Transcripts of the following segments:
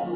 Hey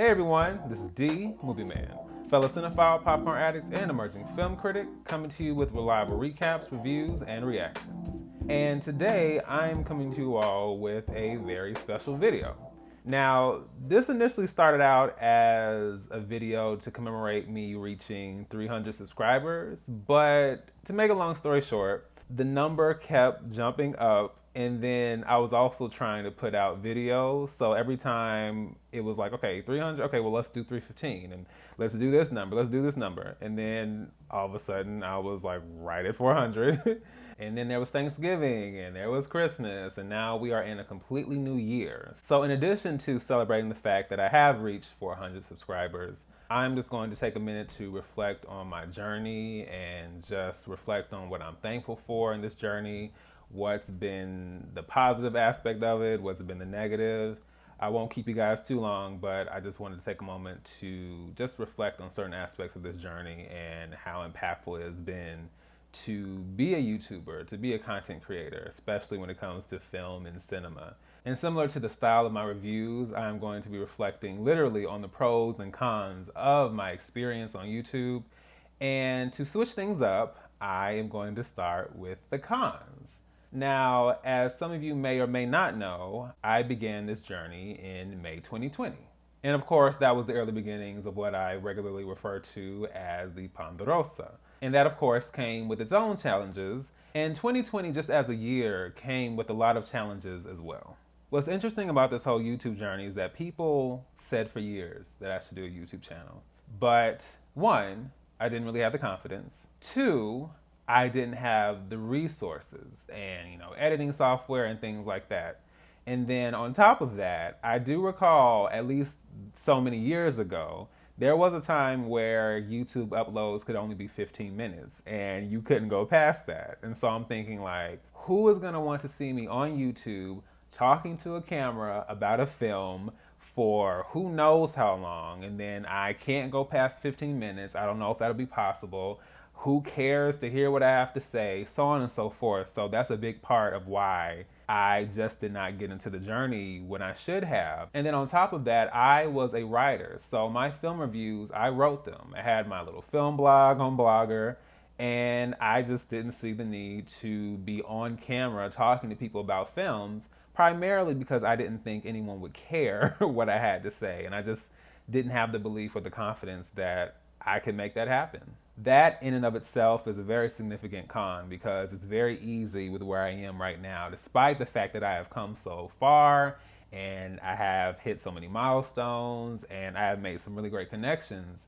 everyone, this is D, Movieman, fellow cinephile, popcorn addicts, and emerging film critic, coming to you with reliable recaps, reviews, and reactions. And today I'm coming to you all with a very special video. Now, this initially started out as a video to commemorate me reaching 300 subscribers, but to make a long story short, the number kept jumping up, and then I was also trying to put out videos. So every time it was like, okay, 300, okay, well, let's do 315, and let's do this number, let's do this number. And then all of a sudden I was like right at 400. And then there was Thanksgiving, and there was Christmas, and now we are in a completely new year. So in addition to celebrating the fact that I have reached 400 subscribers, I'm just going to take a minute to reflect on my journey and just reflect on what I'm thankful for in this journey, what's been the positive aspect of it, what's been the negative. I won't keep you guys too long, but I just wanted to take a moment to just reflect on certain aspects of this journey and how impactful it has been to be a YouTuber, to be a content creator, especially when it comes to film and cinema. And similar to the style of my reviews, I'm going to be reflecting literally on the pros and cons of my experience on YouTube. And to switch things up, I am going to start with the cons. Now, as some of you may or may not know, I began this journey in May 2020. And of course, that was the early beginnings of what I regularly refer to as the Ponderosa. And that, of course, came with its own challenges. And 2020, just as a year, came with a lot of challenges as well. What's interesting about this whole YouTube journey is that people said for years that I should do a YouTube channel. But one, I didn't really have the confidence. Two, I didn't have the resources and, editing software and things like that. And then on top of that, I do recall at least so many years ago, there was a time where YouTube uploads could only be 15 minutes and you couldn't go past that. And so I'm thinking like, who is going to want to see me on YouTube talking to a camera about a film for who knows how long, and then I can't go past 15 minutes. I don't know if that'll be possible. Who cares to hear what I have to say, so on and so forth. So that's a big part of why I just did not get into the journey when I should have. And then on top of that, I was a writer. So my film reviews, I wrote them. I had my little film blog on Blogger, and I just didn't see the need to be on camera talking to people about films, primarily because I didn't think anyone would care what I had to say. And I just didn't have the belief or the confidence that I could make that happen. That in and of itself is a very significant con because it's very easy with where I am right now, despite the fact that I have come so far and I have hit so many milestones and I have made some really great connections.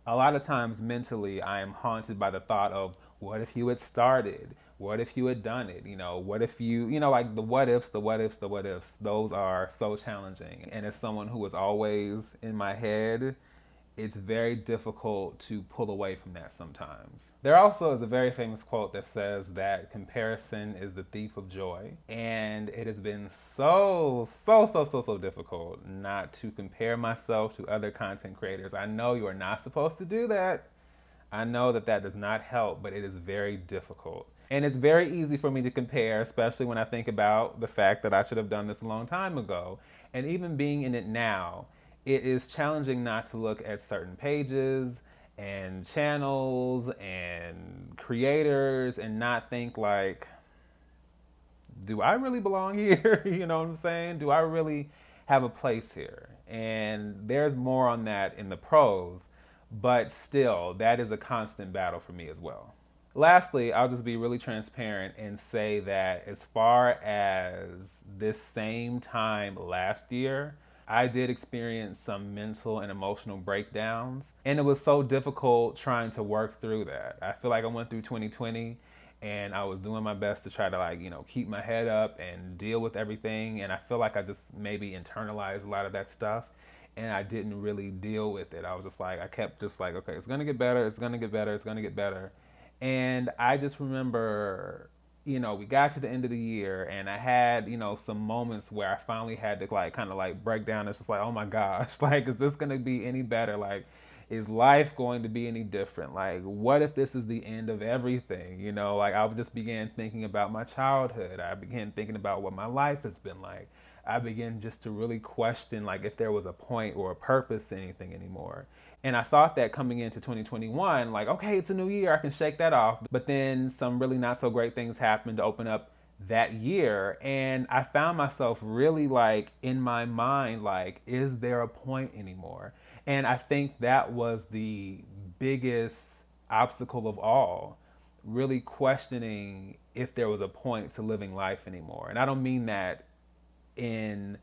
A lot of times mentally I am haunted by the thought of what if you had started? What if you had done it? What if like the what ifs, the what ifs, the what ifs, those are so challenging. And as someone who is always in my head, it's very difficult to pull away from that sometimes. There also is a very famous quote that says that comparison is the thief of joy. And it has been so difficult not to compare myself to other content creators. I know you are not supposed to do that. I know that that does not help, but it is very difficult. And it's very easy for me to compare, especially when I think about the fact that I should have done this a long time ago. And even being in it now, it is challenging not to look at certain pages and channels and creators and not think like, do I really belong here? You know what I'm saying? Do I really have a place here? And there's more on that in the pros, but still, that is a constant battle for me as well. Lastly, I'll just be really transparent and say that as far as this same time last year, I did experience some mental and emotional breakdowns, and it was so difficult trying to work through that. I feel like I went through 2020 and I was doing my best to try to keep my head up and deal with everything, and I feel like I just maybe internalized a lot of that stuff and I didn't really deal with it. I was just like, I kept just like, okay, it's gonna get better, it's gonna get better, it's gonna get better. And I just remember, we got to the end of the year and I had, some moments where I finally had to kind of break down. It's just like, oh my gosh, like, is this going to be any better? Like, is life going to be any different? Like, what if this is the end of everything? You know, like I just began thinking about my childhood. I began thinking about what my life has been like. I began just to really question like if there was a point or a purpose to anything anymore. And I thought that coming into 2021, like, okay, it's a new year, I can shake that off. But then some really not so great things happened to open up that year. And I found myself really like in my mind, like, is there a point anymore? And I think that was the biggest obstacle of all, really questioning if there was a point to living life anymore. And I don't mean that in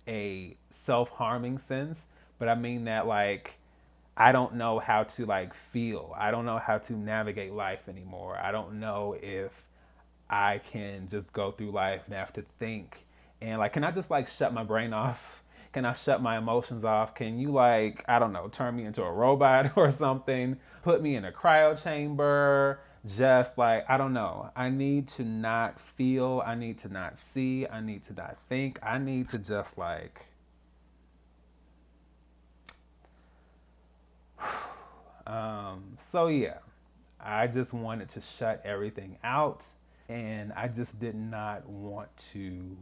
a self-harming sense, but I mean that like I don't know how to like feel. I don't know how to navigate life anymore. I don't know if I can just go through life and have to think and like can I just like shut my brain off? Can I shut my emotions off? Can you like, I don't know, turn me into a robot or something? Put me in a cryo chamber? Just like, I don't know. I need to not feel. I need to not see. I need to not think. I need to just like so yeah, I just wanted to shut everything out, and I just did not want to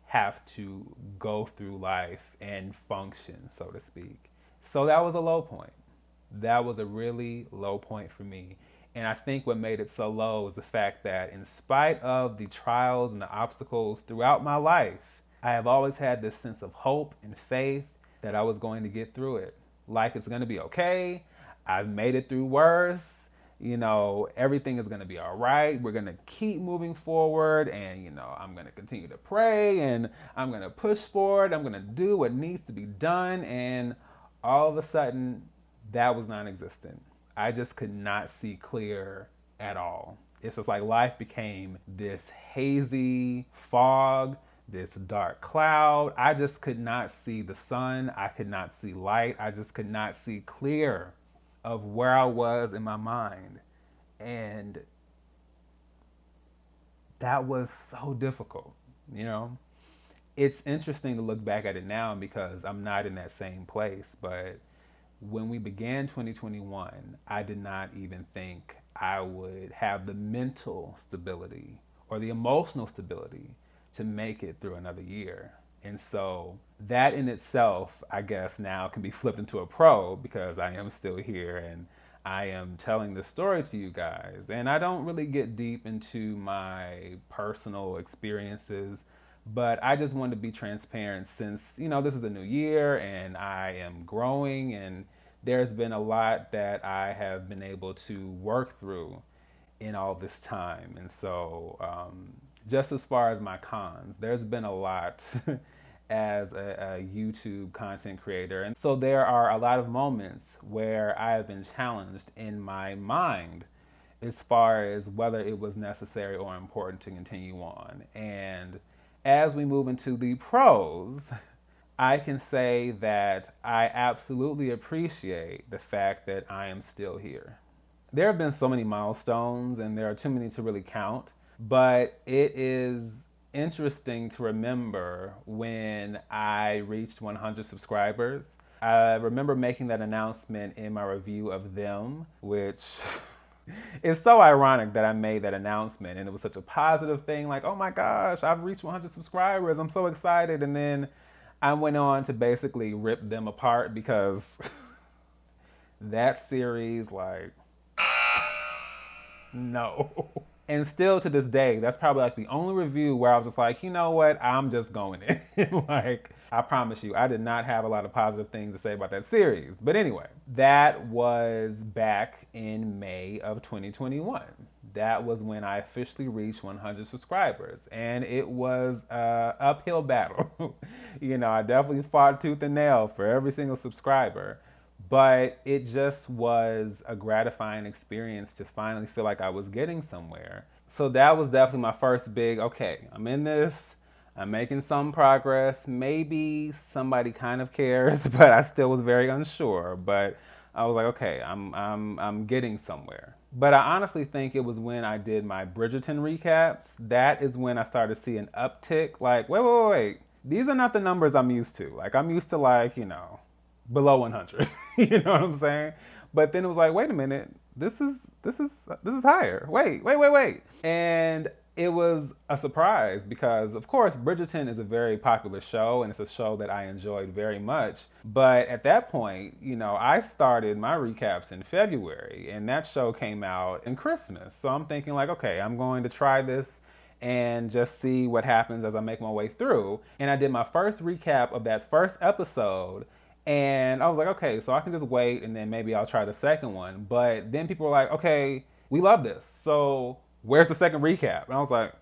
have to go through life and function, so to speak. So that was a low point. That was a really low point for me. And I think what made it so low is the fact that, in spite of the trials and the obstacles throughout my life, I have always had this sense of hope and faith that I was going to get through it. Life is going to be okay. I've made it through worse. You know, everything is going to be all right. We're going to keep moving forward. And, you know, I'm going to continue to pray and I'm going to push forward. I'm going to do what needs to be done. And all of a sudden, that was non existent. I just could not see clear at all. It's just like life became this hazy fog, this dark cloud. I just could not see the sun. I could not see light. I just could not see clear of where I was in my mind. And that was so difficult, you know? It's interesting to look back at it now because I'm not in that same place. But when we began 2021, I did not even think I would have the mental stability or the emotional stability to make it through another year. And so that in itself, I guess now can be flipped into a pro because I am still here and I am telling this story to you guys. And I don't really get deep into my personal experiences, but I just wanted to be transparent since, you know, this is a new year and I am growing and there's been a lot that I have been able to work through in all this time. And so, just as far as my cons, there's been a lot as a YouTube content creator. And so there are a lot of moments where I have been challenged in my mind as far as whether it was necessary or important to continue on. And as we move into the pros, I can say that I absolutely appreciate the fact that I am still here. There have been so many milestones, and there are too many to really count, but it is interesting to remember when I reached 100 subscribers. I remember making that announcement in my review of Them, which it's so ironic that I made that announcement and it was such a positive thing, like, oh my gosh, I've reached 100 subscribers, I'm so excited. And then I went on to basically rip them apart because that series, like, no. And still to this day, that's probably like the only review where I was just like, you know what, I'm just going in. Like, I promise you, I did not have a lot of positive things to say about that series. But anyway, that was back in May of 2021. That was when I officially reached 100 subscribers. And it was an uphill battle. You know, I definitely fought tooth and nail for every single subscriber. But it just was a gratifying experience to finally feel like I was getting somewhere. So that was definitely my first big, okay, I'm in this, I'm making some progress. Maybe somebody kind of cares, but I still was very unsure. But I was like, okay, I'm getting somewhere. But I honestly think it was when I did my Bridgerton recaps. That is when I started to see an uptick. Like, wait. These are not the numbers I'm used to. Like, I'm used to like, you know, below 100. You know what I'm saying? But then it was like, wait a minute, this is higher. Wait. And it was a surprise because, of course, Bridgerton is a very popular show and it's a show that I enjoyed very much. But at that point, I started my recaps in February and that show came out in Christmas. So I'm thinking, like, okay, I'm going to try this and just see what happens as I make my way through. And I did my first recap of that first episode. And I was like, okay, so I can just wait and then maybe I'll try the second one. But then people were like, okay, we love this. So where's the second recap? And I was like,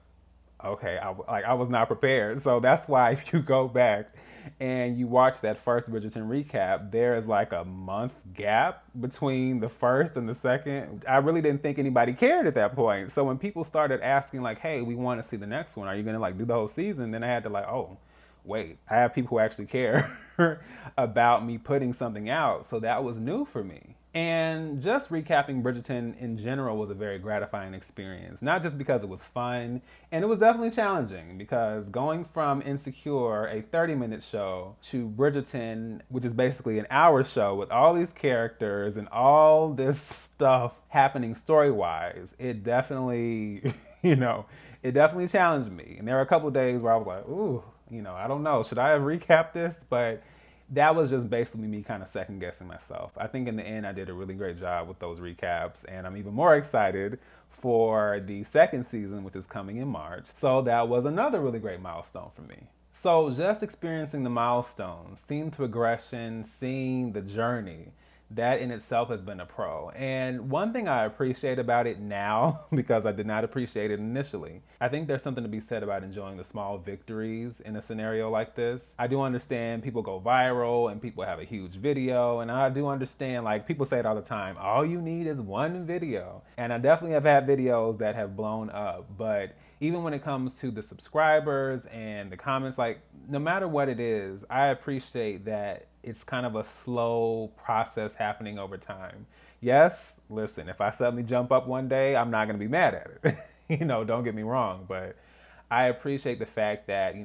okay, I was not prepared. So that's why if you go back and you watch that first Bridgerton recap, there is like a month gap between the first and the second. I really didn't think anybody cared at that point. So when people started asking like, hey, we want to see the next one, are you gonna like do the whole season? Then I had to like, oh, wait, I have people who actually care about me putting something out. So that was new for me. And just recapping Bridgerton in general was a very gratifying experience, not just because it was fun, and it was definitely challenging because going from Insecure, a 30-minute show, to Bridgerton, which is basically an hour show with all these characters and all this stuff happening story-wise, it definitely, it definitely challenged me. And there were a couple of days where I was like, ooh, I don't know, should I have recapped this? But that was just basically me kind of second guessing myself. I think in the end, I did a really great job with those recaps, and I'm even more excited for the second season, which is coming in March. So that was another really great milestone for me. So just experiencing the milestones, seeing the progression, seeing the journey, that in itself has been a pro. And one thing I appreciate about it now, because I did not appreciate it initially, I think there's something to be said about enjoying the small victories in a scenario like this. I do understand people go viral and people have a huge video, and I do understand, like, people say it all the time, all you need is one video. And I definitely have had videos that have blown up, but even when it comes to the subscribers and the comments, like, no matter what it is, I appreciate that it's kind of a slow process happening over time. Yes, listen, if I suddenly jump up one day, I'm not going to be mad at it. Don't get me wrong, but I appreciate the fact that,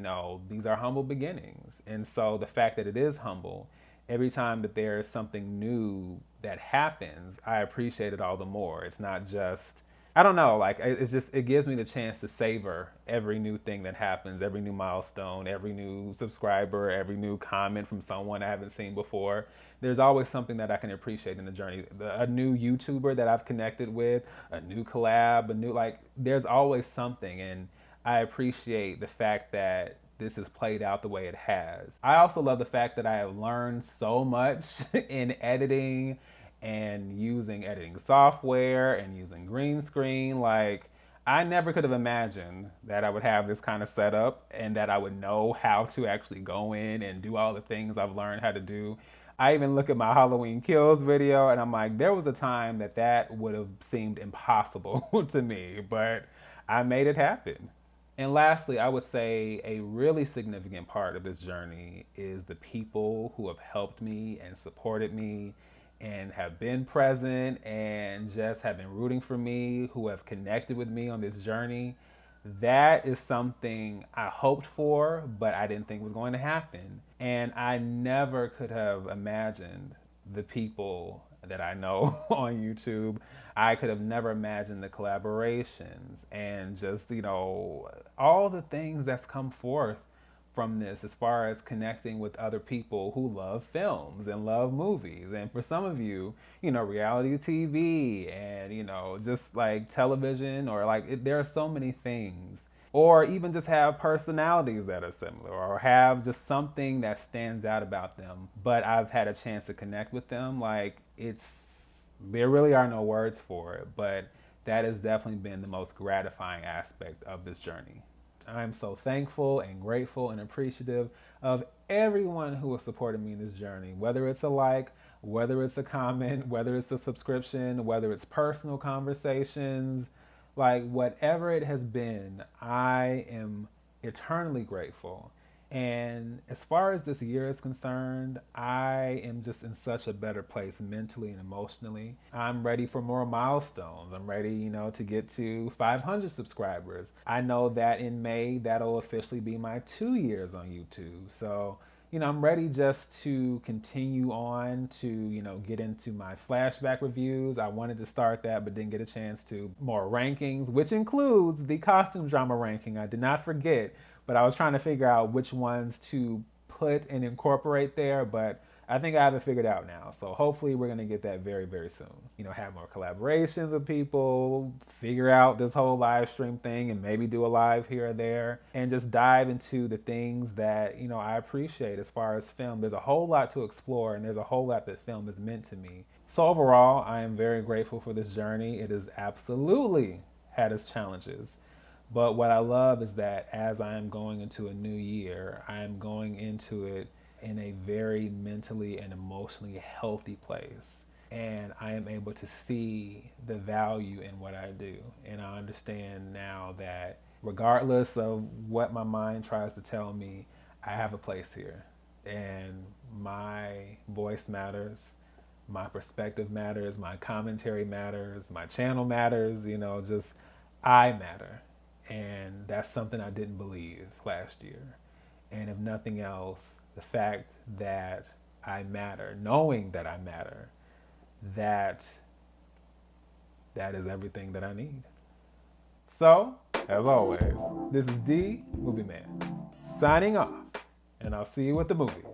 these are humble beginnings. And so the fact that it is humble, every time that there's something new that happens, I appreciate it all the more. It's not just, I don't know, like it's just, it gives me the chance to savor every new thing that happens, every new milestone, every new subscriber, every new comment from someone I haven't seen before. There's always something that I can appreciate in the journey. A new YouTuber that I've connected with, a new collab, there's always something. And I appreciate the fact that this has played out the way it has. I also love the fact that I have learned so much in editing and using editing software and using green screen. Like, I never could have imagined that I would have this kind of setup and that I would know how to actually go in and do all the things I've learned how to do. I even look at my Halloween Kills video and I'm like, there was a time that that would have seemed impossible to me, but I made it happen. And lastly, I would say a really significant part of this journey is the people who have helped me and supported me and have been present and just have been rooting for me, who have connected with me on this journey. That is something I hoped for, but I didn't think was going to happen. And I never could have imagined the people that I know on YouTube. I could have never imagined the collaborations and just, all the things that's come forth from this as far as connecting with other people who love films and love movies. And for some of you, reality TV and, just like television or there are so many things. Or even just have personalities that are similar or have just something that stands out about them. But I've had a chance to connect with them. There really are no words for it, but that has definitely been the most gratifying aspect of this journey. I'm so thankful and grateful and appreciative of everyone who has supported me in this journey, whether it's a like, whether it's a comment, whether it's a subscription, whether it's personal conversations, whatever it has been, I am eternally grateful. And as far as this year is concerned, I am just in such a better place mentally and emotionally. I'm ready for more milestones. I'm ready, to get to 500 subscribers. I know that in May, that'll officially be my 2 years on YouTube. So, I'm ready just to continue on to, get into my flashback reviews. I wanted to start that, but didn't get a chance to. More rankings, which includes the costume drama ranking. I did not forget, but I was trying to figure out which ones to put and incorporate there, but I think I have it figured out now. So hopefully we're going to get that very, very soon. Have more collaborations with people, figure out this whole live stream thing and maybe do a live here or there and just dive into the things that, I appreciate as far as film. There's a whole lot to explore and there's a whole lot that film is meant to me. So overall, I am very grateful for this journey. It has absolutely had its challenges. But what I love is that as I am going into a new year, I am going into it in a very mentally and emotionally healthy place. And I am able to see the value in what I do. And I understand now that regardless of what my mind tries to tell me, I have a place here. And my voice matters, my perspective matters, my commentary matters, my channel matters, just I matter. And that's something I didn't believe last year. And if nothing else, the fact that I matter, knowing that I matter, that that is everything that I need. So, as always, this is D Movie Man signing off, and I'll see you at the movies.